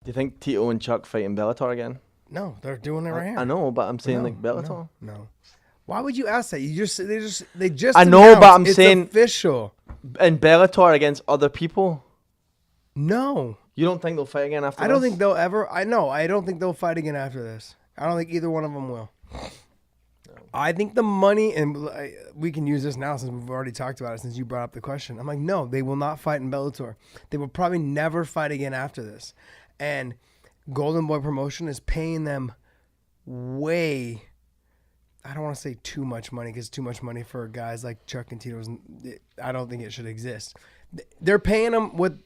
Do you think Tito and Chuck fight in Bellator again? No, they're doing it right here. I know, but I'm saying like Bellator. No. Why would you ask that? They just. I know, but I'm it's saying official. In Bellator against other people. No. You don't think they'll fight again after I this? don't think they'll ever. I don't think they'll fight again after this. I don't think either one of them will. I think the money, and we can use this now since we've already talked about it, since you brought up the question. I'm like, no, they will not fight in Bellator. They will probably never fight again after this. And Golden Boy Promotion is paying them way, I don't want to say too much money, because too much money for guys like Chuck and Tito, I don't think it should exist. They're paying them what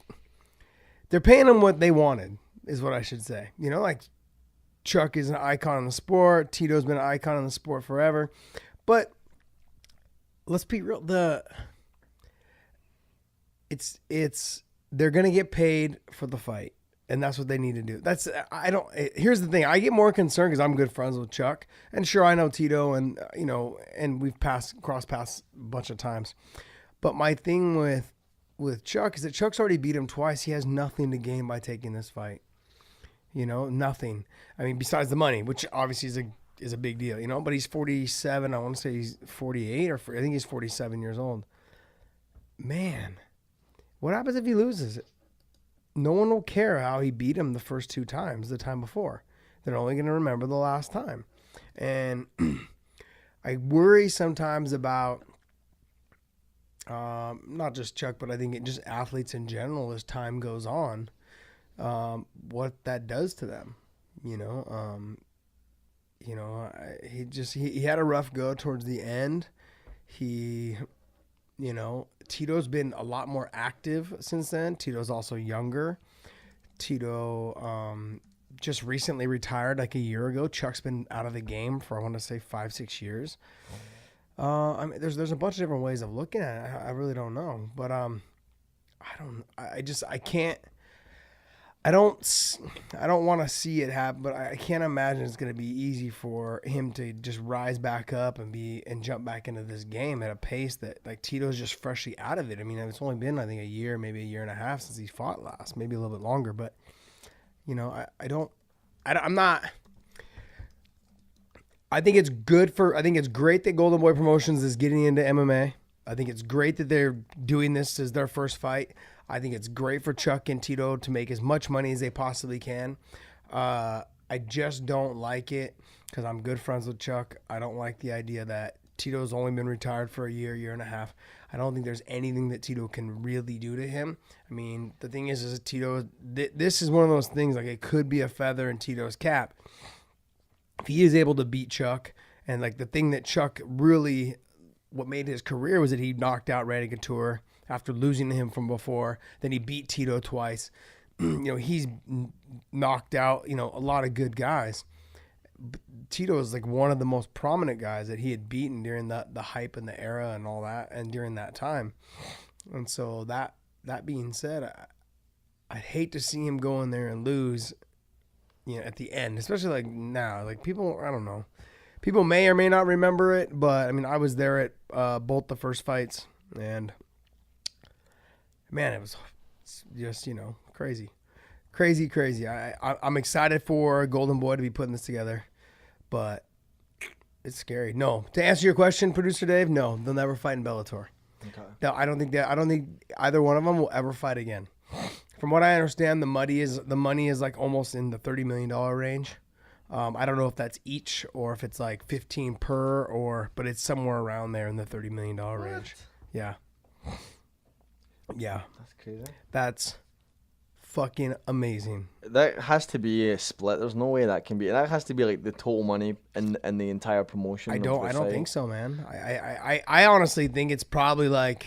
they wanted, is what I should say. You know, like Chuck is an icon in the sport. Tito's been an icon in the sport forever. But let's be real. They're going to get paid for the fight. And that's what they need to do. Here's the thing. I get more concerned because I'm good friends with Chuck. And sure, I know Tito and, and we've crossed paths a bunch of times. But my thing with Chuck is that Chuck's already beat him twice. He has nothing to gain by taking this fight. Nothing. I mean, besides the money, which obviously is a big deal, but he's 47. I want to say he's 48 I think he's 47 years old. Man, what happens if he loses it? No one will care how he beat him the first two times, the time before. They're only going to remember the last time. And I worry sometimes about not just Chuck, but I think just athletes in general as time goes on, what that does to them. He had a rough go towards the end. Tito's been a lot more active since then. Tito's also younger. Tito just recently retired like a year ago. Chuck's been out of the game for, I want to say, 5-6 years. There's a bunch of different ways of looking at it. I really don't know. But I don't want to see it happen, but I can't imagine it's going to be easy for him to just rise back up and jump back into this game at a pace that, like, Tito's just freshly out of it. I mean, it's only been, I think, a year, maybe a year and a half since he fought last, maybe a little bit longer. But, I think it's great that Golden Boy Promotions is getting into MMA. I think it's great that they're doing this as their first fight. I think it's great for Chuck and Tito to make as much money as they possibly can. I just don't like it because I'm good friends with Chuck. I don't like the idea that Tito's only been retired for a year and a half. I don't think there's anything that Tito can really do to him. I mean, the thing is Tito, this is one of those things, like, it could be a feather in Tito's cap. If he is able to beat Chuck, and like the thing that Chuck really, what made his career was that he knocked out Randy Couture after losing to him from before. Then he beat Tito twice. He's knocked out, a lot of good guys. Tito is like one of the most prominent guys that he had beaten during the hype and the era and all that, and during that time. And so that being said, I'd hate to see him go in there and lose, at the end, especially like now. Like, people, I don't know. People may or may not remember it, but I mean, I was there at both the first fights, and man, it was just, crazy. I'm excited for Golden Boy to be putting this together, but it's scary. No, to answer your question, Producer Dave, no, they'll never fight in Bellator. Okay. No, I don't think either one of them will ever fight again. From what I understand, the money is like almost in the $30 million range. I don't know if that's each or if it's like 15 per, but it's somewhere around there in the $30 million range. Yeah. Yeah. That's crazy. That's fucking amazing. That has to be a split. There's no way that can be. That has to be like the total money and the entire promotion. I don't think so, man. I honestly think it's probably like.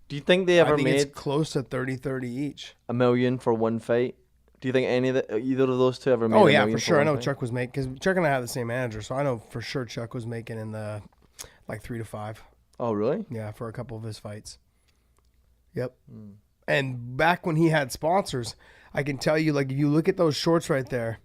Do you think they ever made it's close to 30 each? $1 million for one fight? Do you think either of those two ever made? Oh yeah, for sure. I know Chuck was making, because Chuck and I have the same manager, so I know for sure Chuck was making in the like 3 to 5. Oh really? Yeah, for a couple of his fights. Yep. And back when he had sponsors, I can tell you, like, if you look at those shorts right there,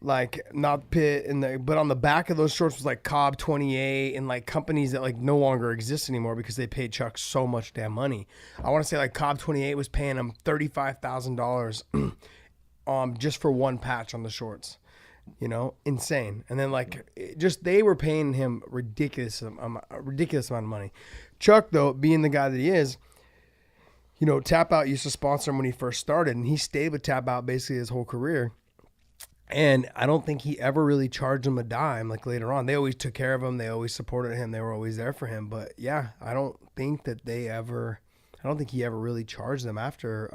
like, not Pitt but on the back of those shorts was like Cobb 28 and like companies that like no longer exist anymore because they paid Chuck so much damn money. I want to say like Cobb 28 was paying him $35,000 just for one patch on the shorts. You know, insane. And then they were paying him a ridiculous amount of money. Chuck, though, being the guy that he is, you know, Tap Out used to sponsor him when he first started, and he stayed with Tap Out basically his whole career. And I don't think he ever really charged him a dime like later on. They always took care of him. They always supported him. They were always there for him. But yeah, I don't think he ever really charged them after.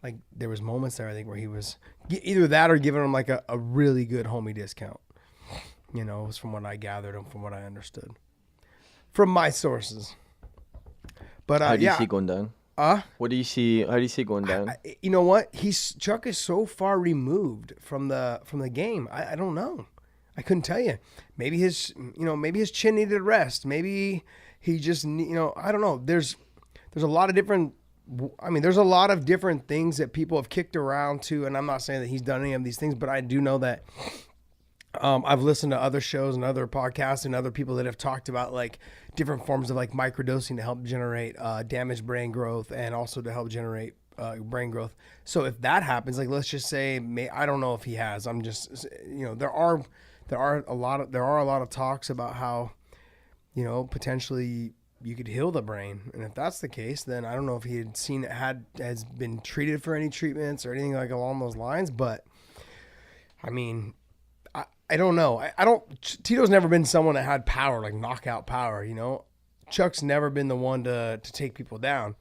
Like there was moments there, I think, where he was either that or giving them like a really good homie discount. You know, it was from what I gathered and from what I understood from my sources. But how do you see it going down? What do you see? How do you see it going down? You know what? Chuck is so far removed from the game. I don't know. I couldn't tell you. Maybe his chin needed a rest. Maybe he just I don't know. There's a lot of different. I mean, there's a lot of different things that people have kicked around to, and I'm not saying that he's done any of these things, but I do know that I've listened to other shows and other podcasts and other people that have talked about like different forms of like microdosing to help generate damaged brain growth and also to help generate brain growth. So if that happens, like let's just say, I don't know if he has. I'm just, there are a lot of talks about how, potentially you could heal the brain. And if that's the case, then I don't know if he has been treated for any treatments or anything like along those lines. But I mean, I don't know. Tito's never been someone that had power, like knockout power, Chuck's never been the one to take people down.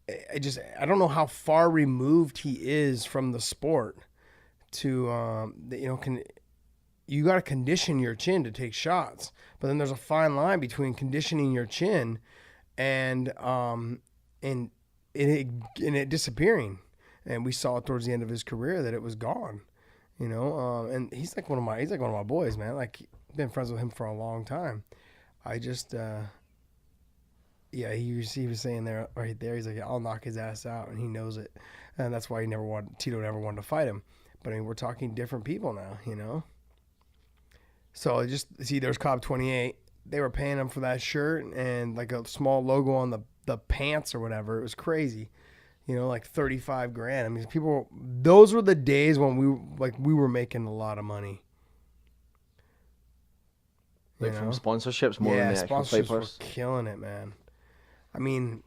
I don't know how far removed he is from the sport to, you got to condition your chin to take shots, but then there's a fine line between conditioning your chin and it disappearing. And we saw towards the end of his career that it was gone, and he's like one of my boys, man. Like been friends with him for a long time. I just, he was saying there, right there, he's like, I'll knock his ass out, and he knows it. And that's why Tito never wanted to fight him. But I mean, we're talking different people now, So there's Cobb 28. They were paying him for that shirt and like a small logo on the pants or whatever. It was crazy, like $35,000. I mean, those were the days when we were making a lot of money. From sponsorships more than the actual sponsorships fight were killing it, man. I mean,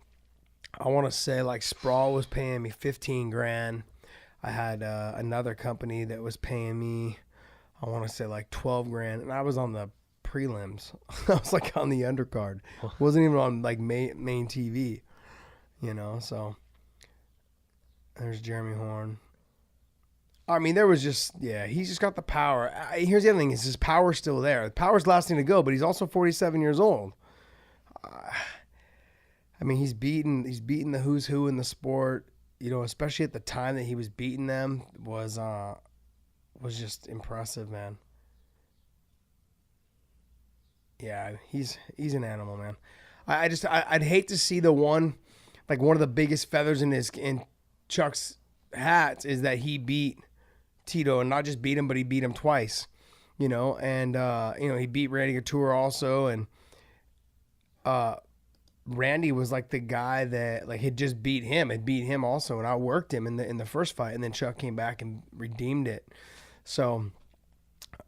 I want to say like Sprawl was paying me $15,000. I had another company that was paying me, I want to say like $12,000, and I was on the prelims. I was like on the undercard. Wasn't even on like main TV, So there's Jeremy Horn. I mean, there was he's just got the power. Here's the other thing: is his power's still there. The power's lasting to go, but he's also 47 years old. I mean, he's beaten the who's who in the sport. Especially at the time that he was beating them was just impressive, man. Yeah, he's an animal, man. I'd hate to see one of the biggest feathers in Chuck's hat is that he beat Tito, and not just beat him, but he beat him twice, and he beat Randy Couture also, and Randy was like the guy that like had just beat him also, and outworked him in the first fight, and then Chuck came back and redeemed it. So,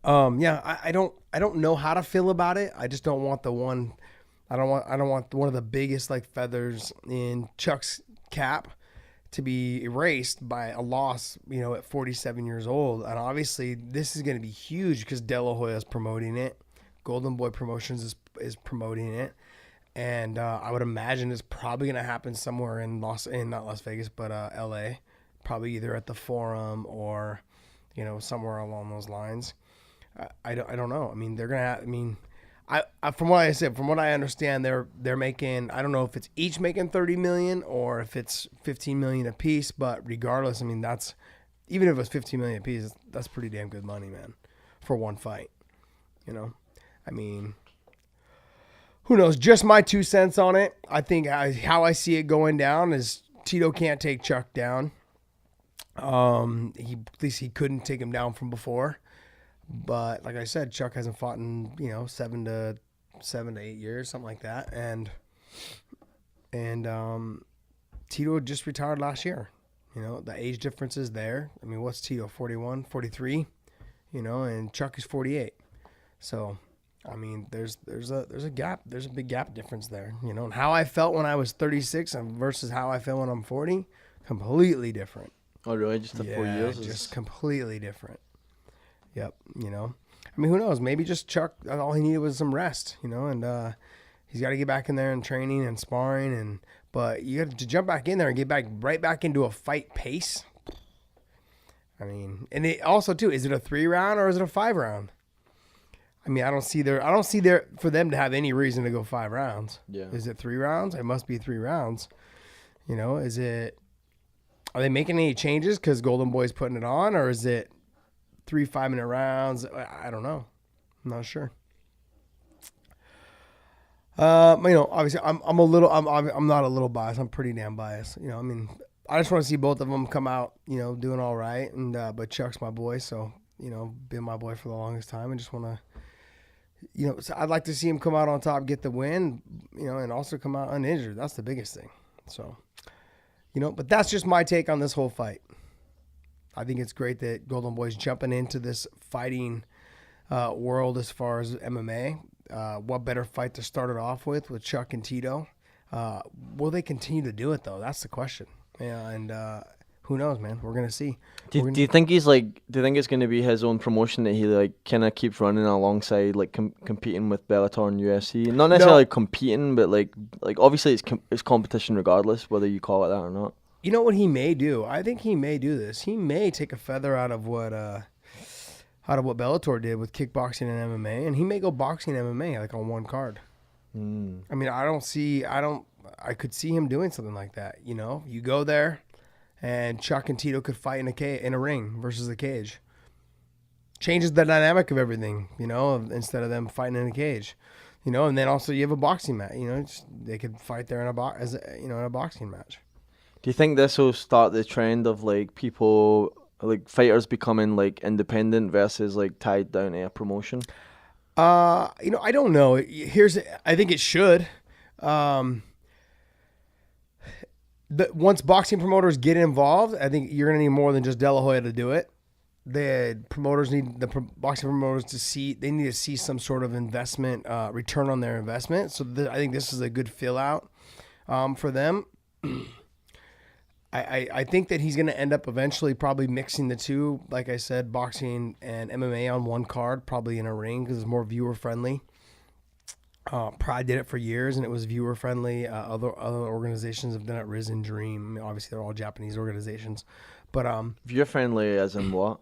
I don't know how to feel about it. I just don't want I don't want one of the biggest like feathers in Chuck's cap to be erased by a loss, at 47 years old. And obviously this is going to be huge because De La Hoya is promoting it. Golden Boy Promotions is promoting it. And I would imagine it's probably going to happen somewhere in not Las Vegas, but LA, probably either at the Forum or, somewhere along those lines. I don't know. I mean, they're going to from what I understand, they're making, I don't know if it's each making 30 million or if it's 15 million a piece, but regardless, I mean, even if it was 15 million a piece, that's pretty damn good money, man, for one fight. I mean, who knows? Just my 2 cents on it. I think how I see it going down is Tito can't take Chuck down. At least he couldn't take him down from before. But like I said, Chuck hasn't fought in 7 to 8 years, something like that, and Tito just retired last year. You know, the age difference is there. I mean, what's Tito, 41, 43? You know, and Chuck is 48. So, I mean, there's a gap. There's a big gap difference there. You know, and how I felt when I was 36 versus how I feel when I'm 40, completely different. Oh, really? Just the 4 years? Just completely different. Yep. You know, I mean, who knows? Maybe just Chuck, all he needed was some rest, you know, and he's got to get back in there and training and sparring. But you got to jump back in there and get right back into a fight pace. I mean, and it also, too, is it a 3-round or is it a 5-round? I mean, I don't see there for them to have any reason to go 5 rounds. Yeah. Is it 3 rounds? It must be 3 rounds. You know, are they making any changes because Golden Boy's putting it on, or is it 3 5-minute rounds? I don't know. I'm not sure. You know, obviously, I'm not a little biased. I'm pretty damn biased. You know, I mean, I just want to see both of them come out, you know, doing all right. And but Chuck's my boy, so you know, been my boy for the longest time. I just want to, you know, so I'd like to see him come out on top, get the win, you know, and also come out uninjured. That's the biggest thing. So. You know, but that's just my take on this whole fight. I think it's great that Golden Boy's jumping into this fighting world as far as MMA. What better fight to start it off with Chuck and Tito? Will they continue to do it, though? That's the question. Yeah, and who knows, man? We're going to see. Do you think do you think it's going to be his own promotion that he like kind of keeps running alongside, like competing with Bellator and UFC? Not necessarily competing, but like obviously it's competition regardless, whether you call it that or not. You know what he may do? I think he may do this. He may take a feather out of what Bellator did with kickboxing and MMA, and he may go boxing and MMA like on one card. I mean, I could see him doing something like that. You know, you go there. And Chuck and Tito could fight in a ring versus a cage. Changes the dynamic of everything, you know, instead of them fighting in a cage, you know. And then also you have a boxing match, you know. They could fight there in a boxing match. Do you think this will start the trend of like people, like fighters becoming like independent versus like tied down to a promotion? You know, I don't know. I think it should. Once boxing promoters get involved, I think you're going to need more than just De La Hoya to do it. The boxing promoters they need to see some sort of investment, return on their investment. So I think this is a good fill out for them. I think that he's going to end up eventually probably mixing the two, like I said, boxing and MMA on one card, probably in a ring because it's more viewer friendly. Pride did it for years, and it was viewer friendly. Other organizations have done it. Risen Dream. I mean, obviously, they're all Japanese organizations, but viewer friendly as in what?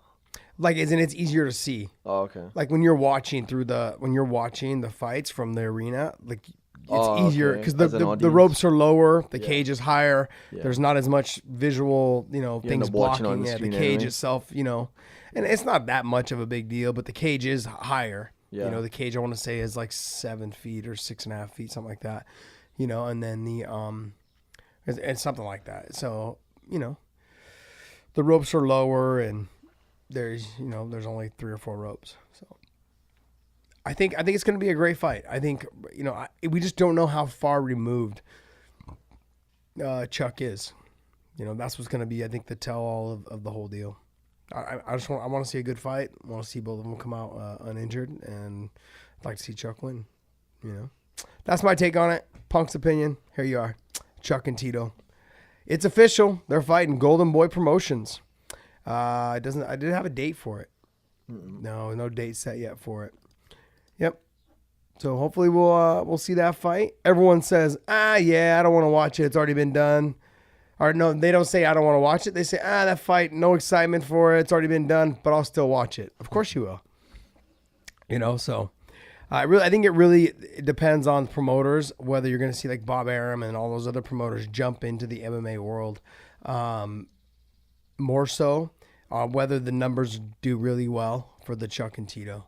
Like, as in it's easier to see. Oh, okay. Like when you're watching the fights from the arena, like it's easier because the ropes are lower, the cage is higher. Yeah. There's not as much visual, you know, things blocking. The cage anyway. Itself, you know, and it's not that much of a big deal, but the cage is higher. Yeah. You know, the cage I want to say is like 7 feet or 6.5 feet, something like that. You know, and then it's something like that. So, you know, the ropes are lower and there's only 3 or 4 ropes. So I think it's going to be a great fight. I think, you know, we just don't know how far removed Chuck is. You know, that's what's going to be, I think, the tell-all of the whole deal. I want to see a good fight. I want to see both of them come out uninjured, and I'd like to see Chuck win. You know, that's my take on it. Punk's opinion. Here you are, Chuck and Tito. It's official. They're fighting Golden Boy Promotions. I didn't have a date for it. No date set yet for it. Yep. So hopefully we'll see that fight. Everyone says, yeah, I don't want to watch it. It's already been done. Or no, they don't say I don't want to watch it. They say, that fight, no excitement for it. It's already been done, but I'll still watch it. Of course you will. You know, so I think it really depends on promoters, whether you're going to see like Bob Arum and all those other promoters jump into the MMA world more so, whether the numbers do really well for the Chuck and Tito.